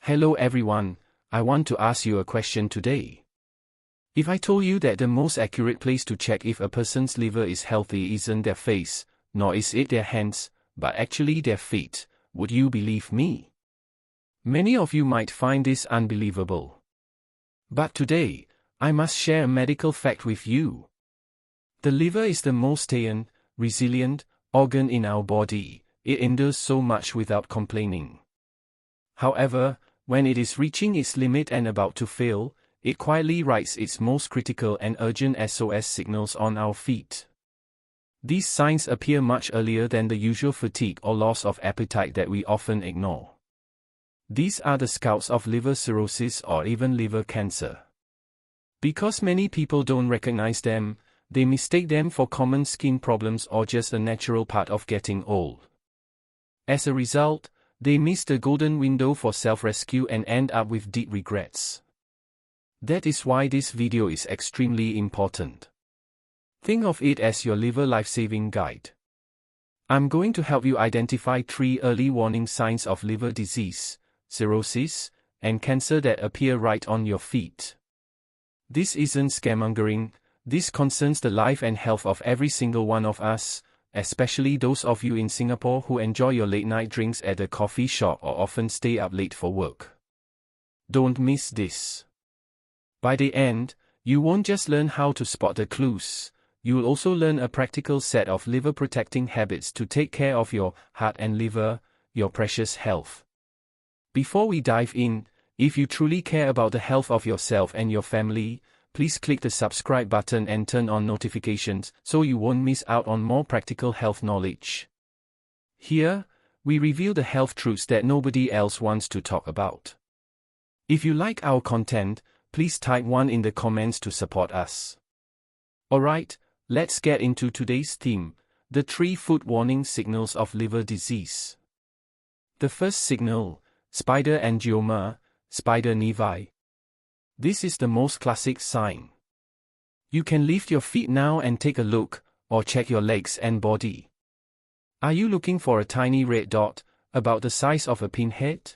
Hello everyone, I want to ask you a question today. If I told you that the most accurate place to check if a person's liver is healthy isn't their face, nor is it their hands, but actually their feet, would you believe me? Many of you might find this unbelievable. But today, I must share a medical fact with you. The liver is the most stubborn, resilient organ in our body. It endures so much without complaining. However, when it is reaching its limit and about to fail, it quietly writes its most critical and urgent SOS signals on our feet. These signs appear much earlier than the usual fatigue or loss of appetite that we often ignore. These are the scouts of liver cirrhosis or even liver cancer. Because many people don't recognize them, they mistake them for common skin problems or just a natural part of getting old. As a result, they miss the golden window for self-rescue and end up with deep regrets. That is why this video is extremely important. Think of it as your liver life-saving guide. I'm going to help you identify 3 early warning signs of liver disease, cirrhosis, and cancer that appear right on your feet. This isn't scaremongering, this concerns the life and health of every single one of us, especially those of you in Singapore who enjoy your late-night drinks at a coffee shop or often stay up late for work. Don't miss this. By the end, you won't just learn how to spot the clues, you will also learn a practical set of liver-protecting habits to take care of your heart and liver, your precious health. Before we dive in, if you truly care about the health of yourself and your family, please click the subscribe button and turn on notifications so you won't miss out on more practical health knowledge. Here, we reveal the health truths that nobody else wants to talk about. If you like our content, please type 1 in the comments to support us. Alright, let's get into today's theme, the 3 food warning signals of liver disease. The first signal, spider angioma, spider nevi. This is the most classic sign. You can lift your feet now and take a look, or check your legs and body. Are you looking for a tiny red dot, about the size of a pinhead?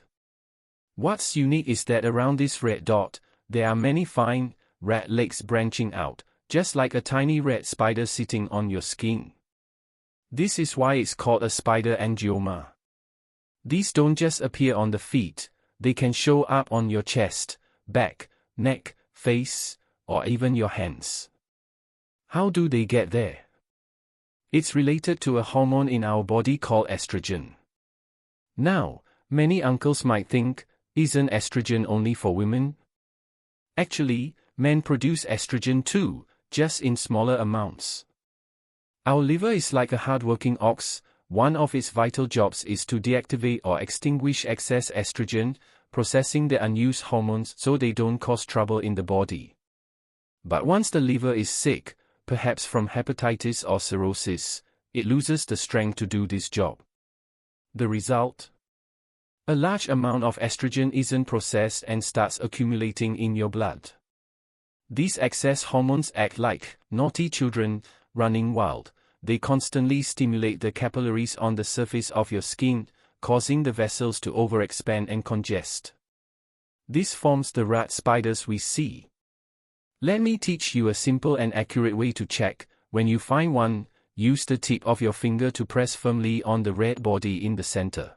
What's unique is that around this red dot, there are many fine, red legs branching out, just like a tiny red spider sitting on your skin. This is why it's called a spider angioma. These don't just appear on the feet, they can show up on your chest, back, neck, face, or even your hands. How do they get there? It's related to a hormone in our body called estrogen. Now, many uncles might think, isn't estrogen only for women? Actually, men produce estrogen too, just in smaller amounts. Our liver is like a hard-working ox. One of its vital jobs is to deactivate or extinguish excess estrogen, processing the unused hormones so they don't cause trouble in the body. But once the liver is sick, perhaps from hepatitis or cirrhosis, it loses the strength to do this job. The result? A large amount of estrogen isn't processed and starts accumulating in your blood. These excess hormones act like naughty children, running wild. They constantly stimulate the capillaries on the surface of your skin, causing the vessels to overexpand and congest. This forms the rat spiders we see. Let me teach you a simple and accurate way to check. When you find one, use the tip of your finger to press firmly on the red body in the center.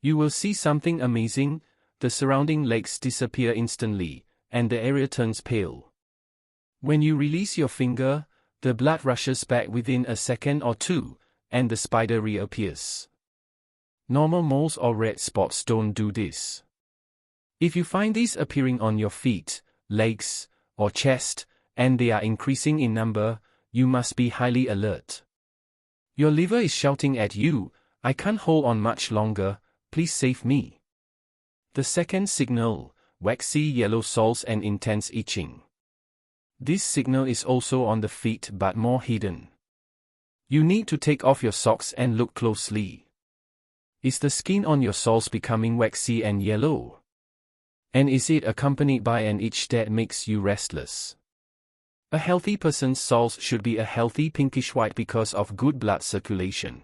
You will see something amazing. The surrounding legs disappear instantly, and the area turns pale. When you release your finger, the blood rushes back within a second or two, and the spider reappears. Normal moles or red spots don't do this. If you find these appearing on your feet, legs, or chest, and they are increasing in number, you must be highly alert. Your liver is shouting at you, I can't hold on much longer, please save me. The second signal, waxy yellow soles and intense itching. This signal is also on the feet but more hidden. You need to take off your socks and look closely. Is the skin on your soles becoming waxy and yellow? And is it accompanied by an itch that makes you restless? A healthy person's soles should be a healthy pinkish white because of good blood circulation.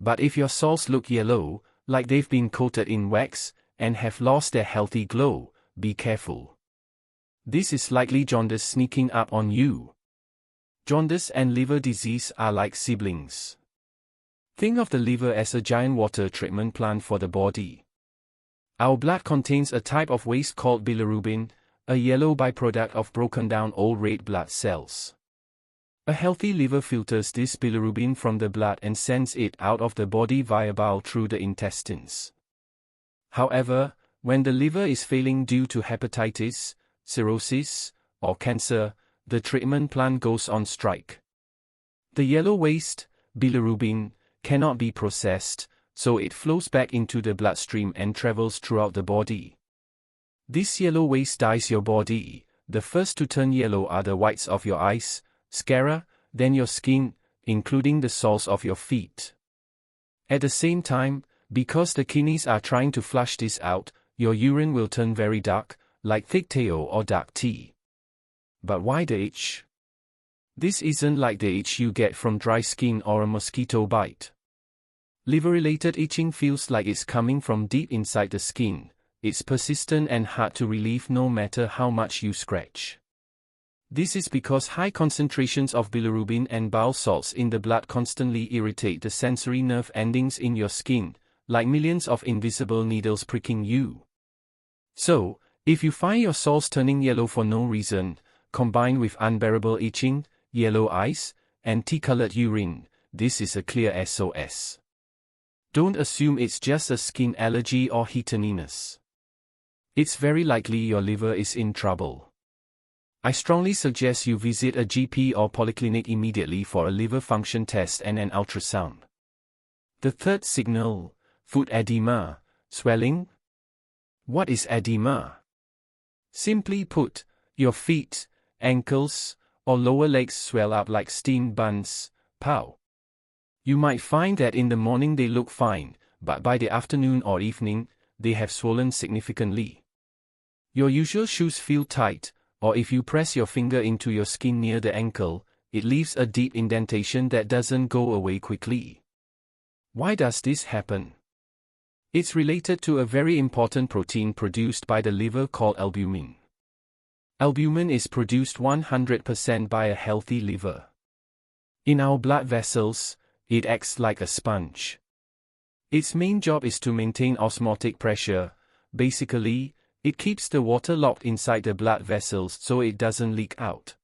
But if your soles look yellow, like they've been coated in wax, and have lost their healthy glow, be careful. This is likely jaundice sneaking up on you. Jaundice and liver disease are like siblings. Think of the liver as a giant water treatment plant for the body. Our blood contains a type of waste called bilirubin, a yellow byproduct of broken down old red blood cells. A healthy liver filters this bilirubin from the blood and sends it out of the body via bile through the intestines. However, when the liver is failing due to hepatitis, cirrhosis, or cancer, the treatment plant goes on strike. The yellow waste, bilirubin, cannot be processed, so it flows back into the bloodstream and travels throughout the body. This yellow waste dyes your body. The first to turn yellow are the whites of your eyes, sclera, then your skin, including the soles of your feet. At the same time, because the kidneys are trying to flush this out, your urine will turn very dark, like thick teh or dark tea. But why the itch? This isn't like the itch you get from dry skin or a mosquito bite. Liver-related itching feels like it's coming from deep inside the skin. It's persistent and hard to relieve no matter how much you scratch. This is because high concentrations of bilirubin and bile salts in the blood constantly irritate the sensory nerve endings in your skin, like millions of invisible needles pricking you. So, if you find your soles turning yellow for no reason, combined with unbearable itching, yellow eyes, and tea-colored urine, this is a clear SOS. Don't assume it's just a skin allergy or heatiness. It's very likely your liver is in trouble. I strongly suggest you visit a GP or polyclinic immediately for a liver function test and an ultrasound. The third signal, foot edema, swelling. What is edema? Simply put, your feet, ankles, or lower legs swell up like steamed buns, pow. You might find that in the morning they look fine, but by the afternoon or evening, they have swollen significantly. Your usual shoes feel tight, or if you press your finger into your skin near the ankle, it leaves a deep indentation that doesn't go away quickly. Why does this happen? It's related to a very important protein produced by the liver called albumin. Albumin is produced 100% by a healthy liver. In our blood vessels, it acts like a sponge. Its main job is to maintain osmotic pressure. Basically, it keeps the water locked inside the blood vessels so it doesn't leak out.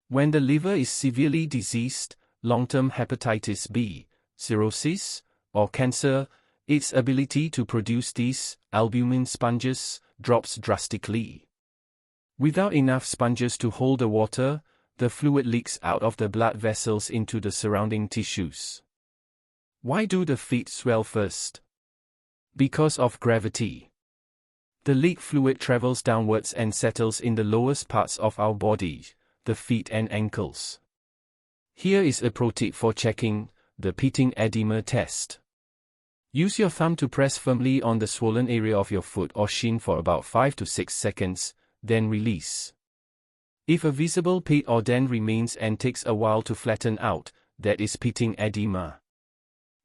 When the liver is severely diseased, long-term hepatitis B, cirrhosis, or cancer, its ability to produce these albumin sponges drops drastically. Without enough sponges to hold the water, the fluid leaks out of the blood vessels into the surrounding tissues. Why do the feet swell first? Because of gravity. The leaked fluid travels downwards and settles in the lowest parts of our body, the feet and ankles. Here is a pro tip for checking the pitting edema test. Use your thumb to press firmly on the swollen area of your foot or shin for about 5 to 6 seconds, then release. If a visible pit or dent remains and takes a while to flatten out, that is pitting edema.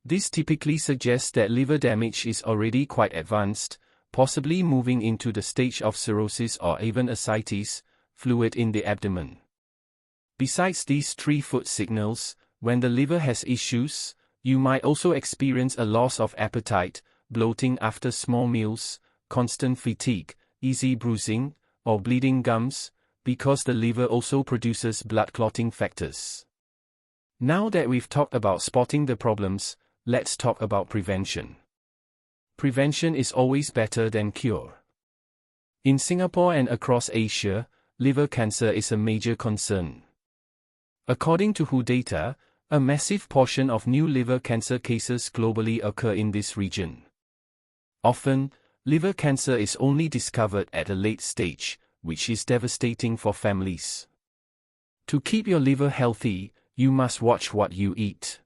This typically suggests that liver damage is already quite advanced, possibly moving into the stage of cirrhosis or even ascites, fluid in the abdomen. Besides these 3 foot signals, when the liver has issues, you might also experience a loss of appetite, bloating after small meals, constant fatigue, easy bruising, or bleeding gums, because the liver also produces blood clotting factors. Now that we've talked about spotting the problems, let's talk about prevention. Prevention is always better than cure. In Singapore and across Asia, liver cancer is a major concern. According to WHO data, a massive portion of new liver cancer cases globally occur in this region. Often, liver cancer is only discovered at a late stage, which is devastating for families. To keep your liver healthy, you must watch what you eat.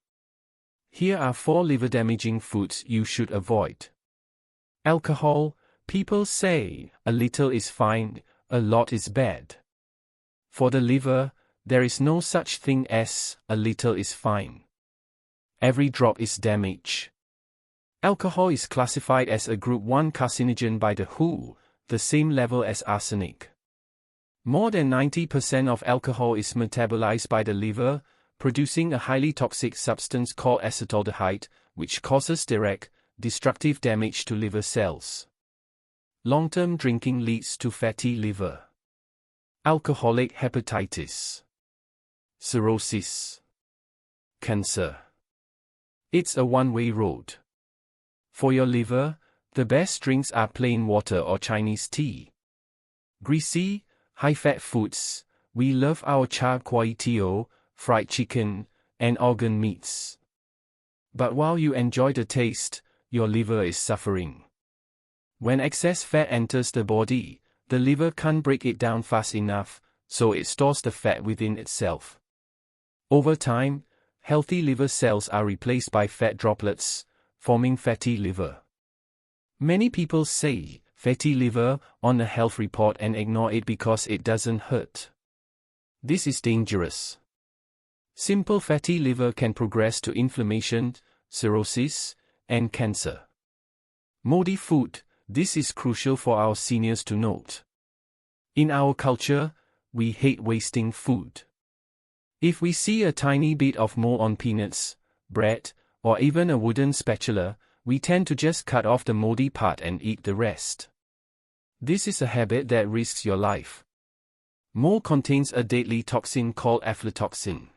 Here are 4 liver-damaging foods you should avoid. Alcohol. People say, a little is fine, a lot is bad. For the liver, there is no such thing as, a little is fine. Every drop is damage. Alcohol is classified as a Group 1 carcinogen by the WHO, the same level as arsenic. More than 90% of alcohol is metabolized by the liver, producing a highly toxic substance called acetaldehyde, which causes direct, destructive damage to liver cells. Long-term drinking leads to fatty liver, alcoholic hepatitis, cirrhosis, cancer. It's a one-way road. For your liver, the best drinks are plain water or Chinese tea. Greasy, high-fat foods, we love our char kway teow, fried chicken, and organ meats. But while you enjoy the taste, your liver is suffering. When excess fat enters the body, the liver can't break it down fast enough, so it stores the fat within itself. Over time, healthy liver cells are replaced by fat droplets, forming fatty liver. Many people say, fatty liver, on a health report and ignore it because it doesn't hurt. This is dangerous. Simple fatty liver can progress to inflammation, cirrhosis, and cancer. Moldy food, this is crucial for our seniors to note. In our culture, we hate wasting food. If we see a tiny bit of mold on peanuts, bread, or even a wooden spatula, we tend to just cut off the moldy part and eat the rest. This is a habit that risks your life. Mold contains a deadly toxin called aflatoxin.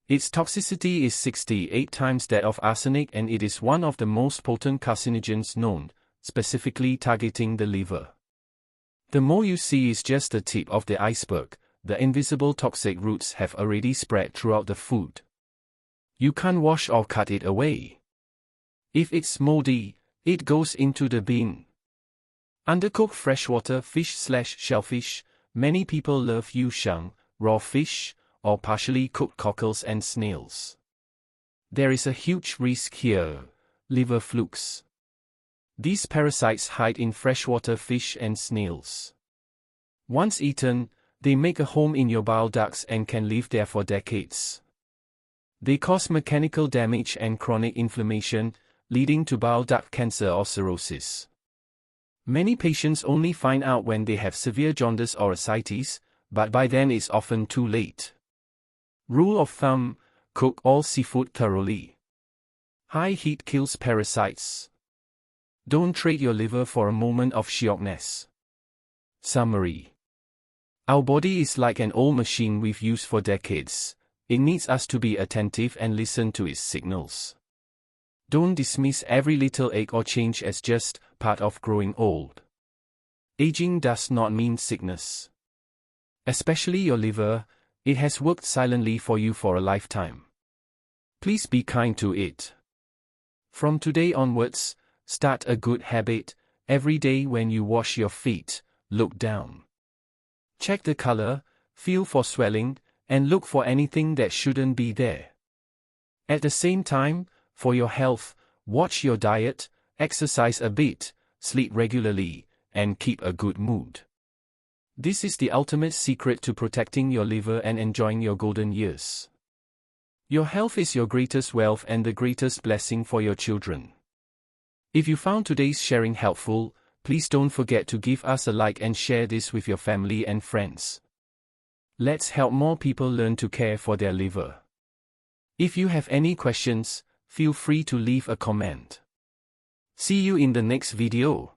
Its toxicity is 68 times that of arsenic, and it is one of the most potent carcinogens known, specifically targeting the liver. The mold you see is just the tip of the iceberg. The invisible toxic roots have already spread throughout the food. You can't wash or cut it away. If it's moldy, it goes into the bin. Undercooked freshwater fish/shellfish, many people love yu sheng, raw fish, or partially cooked cockles and snails. There is a huge risk here: liver flukes. These parasites hide in freshwater fish and snails. Once eaten, they make a home in your bile ducts and can live there for decades. They cause mechanical damage and chronic inflammation, leading to bile duct cancer or cirrhosis. Many patients only find out when they have severe jaundice or ascites, but by then it's often too late. Rule of thumb: cook all seafood thoroughly. High heat kills parasites. Don't trade your liver for a moment of shockness. Summary: our body is like an old machine we've used for decades. It needs us to be attentive and listen to its signals. Don't dismiss every little ache or change as just part of growing old. Aging does not mean sickness. Especially your liver, it has worked silently for you for a lifetime. Please be kind to it. From today onwards, start a good habit. Every day when you wash your feet, look down. Check the color, feel for swelling, and look for anything that shouldn't be there. At the same time, for your health, watch your diet, exercise a bit, sleep regularly, and keep a good mood. This is the ultimate secret to protecting your liver and enjoying your golden years. Your health is your greatest wealth and the greatest blessing for your children. If you found today's sharing helpful, please don't forget to give us a like and share this with your family and friends. Let's help more people learn to care for their liver. If you have any questions, feel free to leave a comment. See you in the next video.